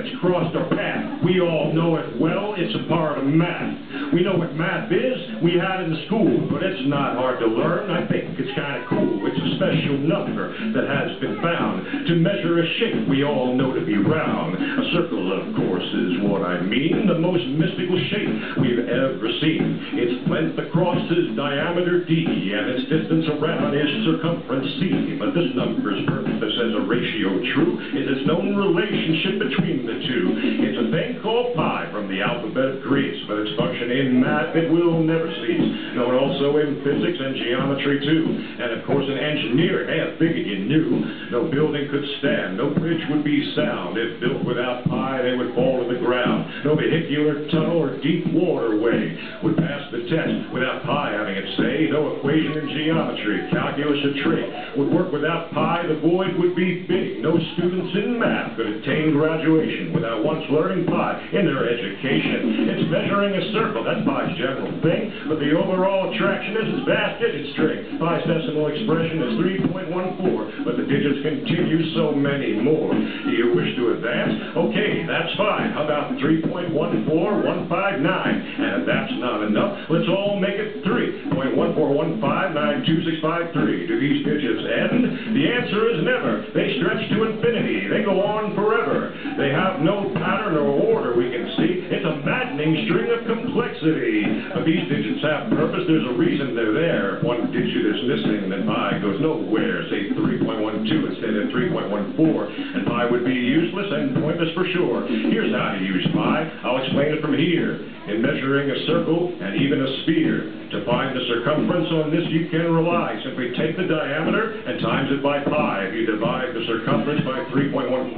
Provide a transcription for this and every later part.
that's crossed our path. We all know it well, it's a part of math. We know what math is, we had it in school, but it's not hard to learn. I think it's kind of cool. It's a special number that has been found to measure a shape we all know to be round. A circle, of course, is what I mean, the most mystical shape we've ever seen. Its length across is diameter d, and its distance around is circumference c. But this number's purpose as a ratio true is its known relationship between the two. It's a thing called pi from the alphabet of Greece, but its function in math it will never cease. Known also in physics and geometry too. And of course an engineer, hey, I figured you knew. No building could stand, no bridge would be sound. If built without pi, they would fall to the ground. No vehicular tunnel or deep waterway would pass the test without pi having its say. No equation in geometry, calculus or trig would work without pi. The void would be big. No students in math could attain graduation without once learning pi in their education. It's measuring a circle, that's pi's general thing, but the overall attraction is its vast digit string. Pi's decimal expression is 3.14, but the digits continue so many more. Do you wish to advance? Okay, that's fine. How about 3.14159? And if that's not enough, let's all make it 3.141592653. Do these digits end? The answer is never. They stretch to infinity. They go on forever. They have no pattern or order we can see. It's a maddening string of complexity. But these digits have purpose. There's a reason they're there. If one digit is missing, then pi goes nowhere. Say 3.12 instead of 3.14, and pi would be useless and pointless for sure. Here's how to use pi. I'll explain it from here. In measuring a circle and even a sphere, to find the circumference on this you can rely. Simply take the diameter and times it by pi. If you divide the circumference by 3.14,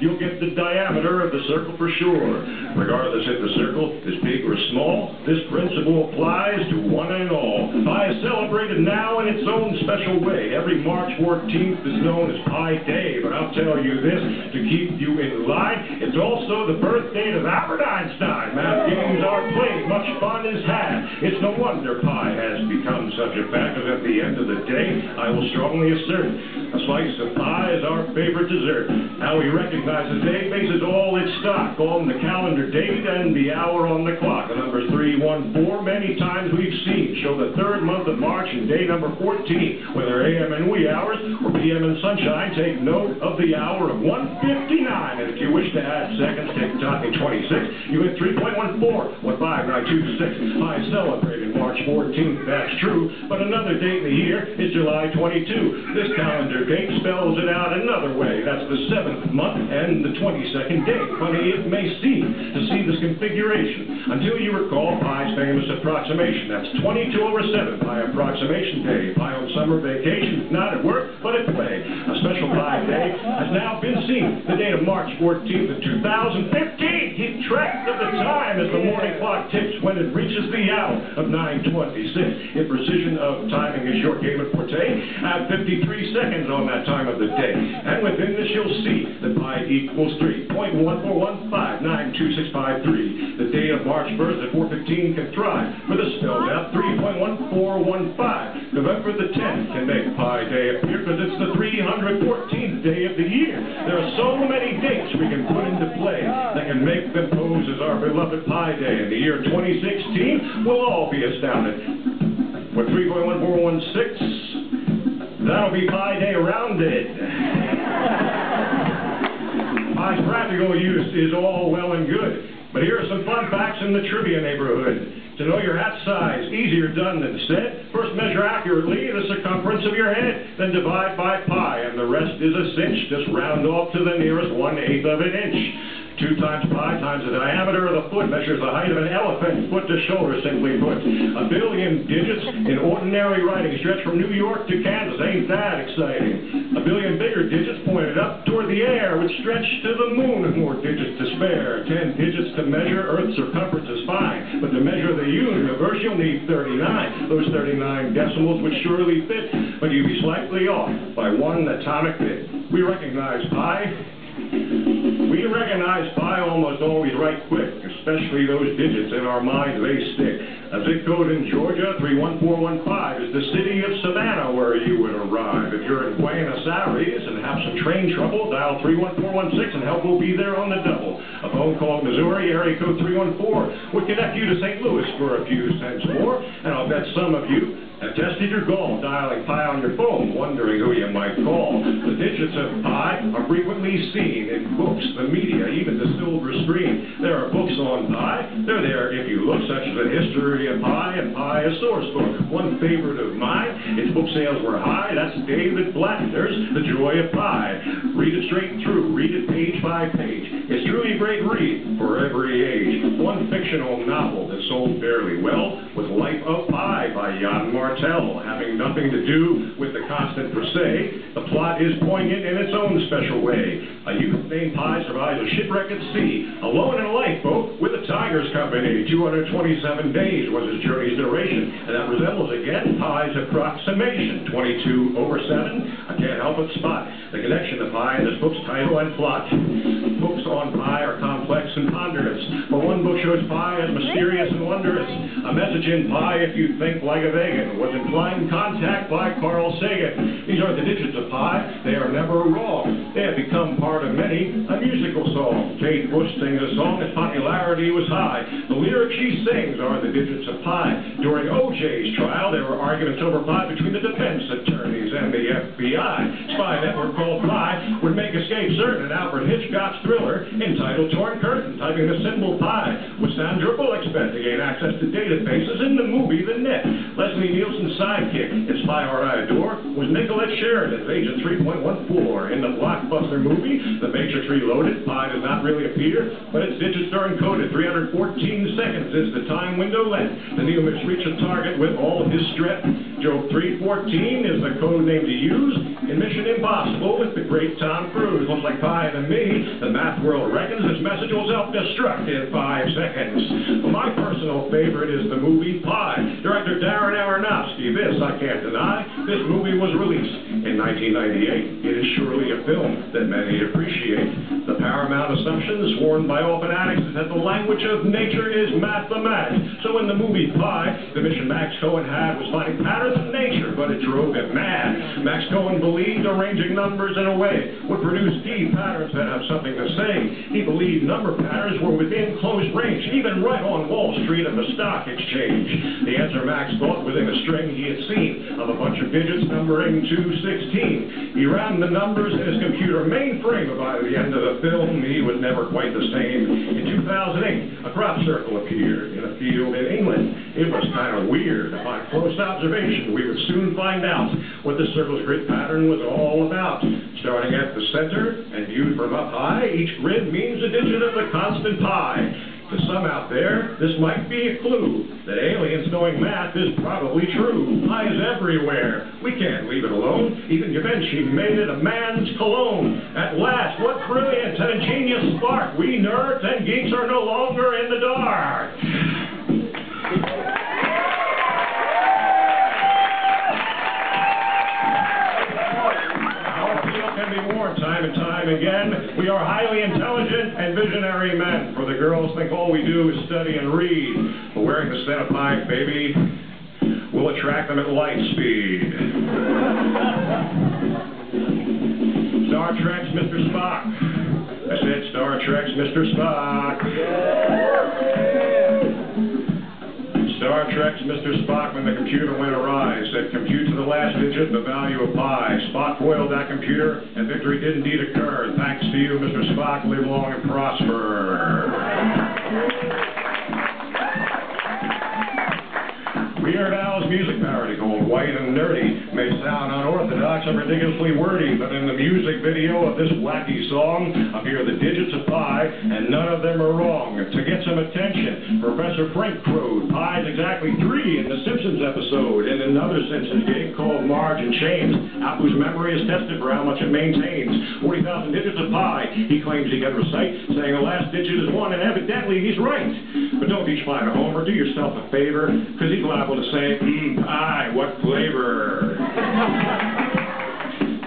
you'll get the diameter of the circle for sure. Regardless if the circle is big or small, this principle applies to one and all. Pi is celebrated now in its own special way. Every March 14th is known as Pi Day, but I'll tell you this to keep you in line, it's also the birthday of Albert Einstein. Math games are played, much fun is had. It's no wonder pi has become such a fact, because at the end of the day, I will strongly assert, a slice of pie is our favorite dessert. How we recognize the day bases all its stock on the calendar date and the hour on the clock. The numbers 314, many times we've seen, show the third month of March and day number 14. Whether AM and wee hours or PM and sunshine, take note of the hour of 1:59. And if you wish to add seconds, take talking 26. You get 3.14. 15926. Pi celebrated March 14th, that's true, but another date in the year is July 22. This calendar date spells it out another way. That's the 7th month and the 22nd day. Funny it may seem to see this configuration until you recall Pi's famous approximation. That's 22/7 Pi approximation day. Pi on summer vacation, not at work, but at play. A special Pi day has now been seen. The date of March 14th of 2015. Keep track of the time as the morning clock ticks when it reaches the hour of 9:26. If precision of timing is your game of forte, add 53 seconds on that time of the day. And within this you'll see that pi equals 3.141592653. The day of March 1st at 4:15 can thrive, for this spells out 3.1415. November the 10th can make Pi Day appear because it's the 314th day of the year. There are so many dates we can put into play that can make them pose as our beloved Pi Day. In the year 2016, we'll all be astounded. With 3.1416, that'll be Pi Day rounded. Pi's practical use is all well and good, but here are some fun facts in the trivia neighborhood. To know your hat size, easier done than said. First measure accurately the circumference of your head, then divide by pi, and the rest is a cinch. Just round off to the nearest 1/8 of an inch. 2 times pi times the diameter of the foot measures the height of an elephant, foot to shoulder, simply put. 1 billion digits in ordinary writing stretch from New York to Kansas. Ain't that exciting? 1 billion bigger digits pointed up toward the air would stretch to the moon with more digits to spare. 10 digits to measure Earth's circumference is fine, but to measure the universe you'll need 39. Those 39 decimals would surely fit, but you'd be slightly off by 1 atomic bit. We recognize pi We recognize pi almost always right quick, especially those digits in our minds, they stick. A zip code in Georgia, 31415, is the city of Savannah where you would arrive. If you're in Buenos Aires and have some train trouble, dial 31416 and help will be there on the double. A phone call to Missouri, area code 314, would connect you to St. Louis for a few cents more, and I'll bet some of you have tested your gall dialing pi on your phone, wondering who you might call. The digits of pi are frequently seen in books, the media, even the silver screen. There are books on pi. They're there if you look, such as The History of Pi and Pi, a source book. One favorite of mine, its book sales were high. That's David Blatner's The Joy of Pi. Read it straight through. Read it page by page. It's truly a great read for every age. One fictional novel that sold fairly well was Life of Pi by Jan Martel. Having nothing to do with the constant per se, the plot is poignant in its own special way. A youth named Pi survives a shipwreck at sea, alone in a lifeboat with a tiger's company. 227 days was his journey's duration, and that resembles again Pi's approximation. 22/7. I can't help but spot the connection to Pi in this book's title and plot. Books on Pi are complex and ponderous, but one book shows Pi as mysterious and wondrous. A message in Pi, if you think like a vegan, was Implied Contact by Carl Sagan. These are the digits of Pi. They are never wrong. They have become part of many a musical song. Kate Bush sings a song as popularity was high. The lyrics she sings are the digits of Pi. During O.J.'s trial, there were arguments over Pi between the defense attorneys and the FBI. Spy network called Pi would make escape certain in Alfred Hitchcock's thriller entitled Torn Curtain. Typing the symbol Pi was Sandra Bullock's bet to gain access to databases in the movie The Net. Leslie Nielsen's sidekick in Spy Hard I Adore was Nicolette Sheridan's Agent 3.14. In the blockbuster movie The Matrix Reloaded, Pi does not really appear, but its digits are encoded. 314 seconds is the time window length. The Neomits reach a target with all his strength. Job 314 is the code name to use in Mission Impossible with the great Tom Cruise. Looks like Pi to me. The math world reckons this message will self-destruct in 5 seconds. But my personal favorite is the movie Pi. Director Darren Aronofsky. This I can't deny. This movie was released in 1998. It is surely a film that many appreciate. The paramount assumption sworn by all fanatics is that the language of nature is mathematics. So in the movie Pi, the mission Max Cohen had was finding patterns in nature, but it drove him mad. Max Cohen believed arranging numbers in a way would produce key patterns that have something to say. He believed number patterns were within close range, even right on Wall Street at the stock exchange. The answer Max thought within a string he had seen of a bunch of digits numbering 216. He ran the numbers in his computer mainframe, but by the end of the film, he was never quite the same. In 2008, a crop circle appeared in a field in England. It was kind of weird. By close observation, we would soon find out what the circle's grid pattern was all about. Starting at the center and viewed from up high, each grid means a digit of the constant pi. To some out there, this might be a clue that aliens knowing math is probably true. Pi is everywhere. We can't leave it alone. Even Da Vinci made it a man's cologne. At last, what brilliant and ingenious spark. We nerds and geeks are no longer in the dark. Time and time again, we are highly intelligent and visionary men. For the girls think all we do is study and read. But wearing the set of Pi, baby, will attract them at light speed. Star Trek's Mr. Spock. I said Star Trek's Mr. Spock. Star Trek's Mr. Spock, when the computer went awry, said, compute to the last digit the value of pi. Spock foiled that computer, and victory did indeed occur. Thanks to you, Mr. Spock, live long and prosper. Weird Al's music parody called White and Nerdy may sound unorthodox and ridiculously wordy, but in the music video of this wacky song appear the digits of pi, and none of them are wrong. To get some attention, Professor Frank crowed pi's exactly 3 in the Simpsons episode. In another Simpsons gig called Marge and Chains, Apu's memory is tested for how much it maintains. 40,000 digits of pi he claims he can recite, saying the last digit is 1, and evidently he's right. But don't teach pi to Homer, do yourself a favor, because he's liable to say, pie, what flavor?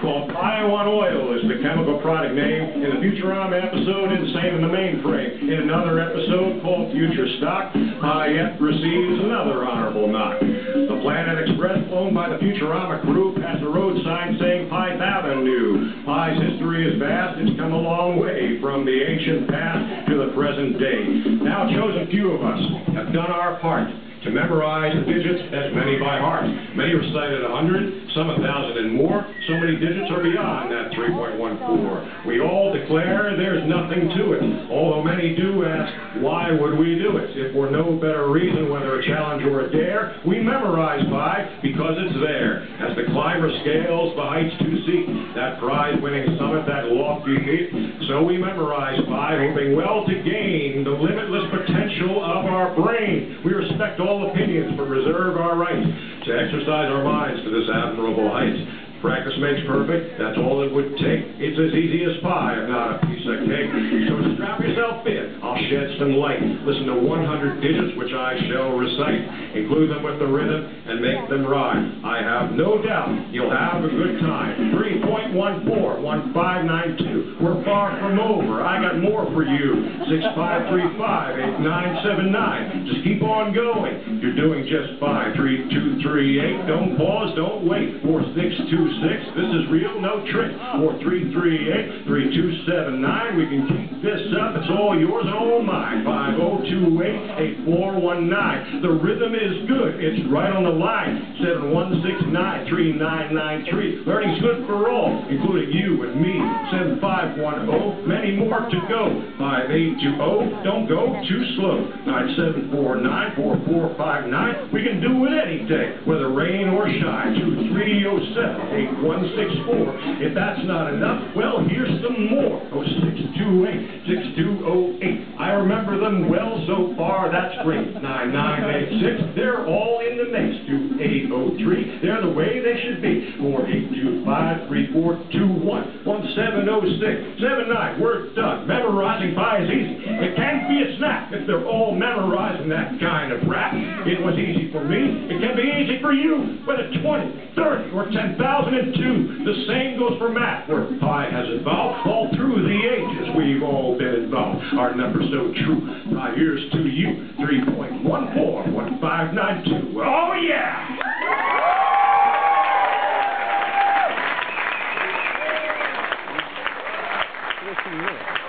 called Pi on Oil is the chemical product name. In the Futurama episode, Insane in the Mainframe. In another episode called Future Stock, Pi yet receives another honorable knock. The Planet Express, flown by the Futurama crew, passed a road sign saying Pie Avenue. Pi's history is vast. It's come a long way from the ancient past to the present day. Now, a chosen few of us have done our part to memorize the digits, as many by heart. Many recited 100, some 1,000 and more. So many digits are beyond that 3.14. We all declare there's nothing to it, although many do ask, why would we do it? If for no better reason, whether a challenge or a dare, we memorize pi because it's there. As the climber scales the heights to seek that prize-winning summit, that lofty peak, so we memorize pi, hoping well to gain the limitless potential of our brain. We respect all opinions, but reserve our right to exercise our minds to this admirable height. Practice makes perfect, that's all it would take. It's as easy as pie, if not a piece of cake. So strap yourself in, I'll shed some light. Listen to 100 digits which I shall recite. Include them with the rhythm and make them rhyme. I have no doubt you'll have a good time. 3.14, 1592, we're far from over. I got more for you. 6535, 8979, just keep on going. You're doing just fine. 3238, don't pause, don't wait. 4626, this is real, no trick. 4338, 3279, we can keep this up, it's all yours and all mine. 5028, 8419, the rhythm is good, it's right on the line. 7169, 3993, learning's good for all, including you and me. 7510, many more to go. 5820, don't go too slow. 9749, 4459, we can do it any day, whether rain or shine. 2307, 8164. If that's not enough, well, here's some more. 0628, 6208. I remember them well so far, that's great. 9986, they're all in the mix. 2803, they're the way they should be. 4825, 3421, 1706, 79, we're done. Memorizing pi is easy. It can't be a snap if they're all memorizing that kind of rap. It was easy for me. It can be easy for you. Whether 20, 30, or 10,002. The same goes for math, where pi has evolved. All through the ages, we've all been involved. Our number's so true. Now here's to you. 3.14, 1592. Oh, yeah! Listen to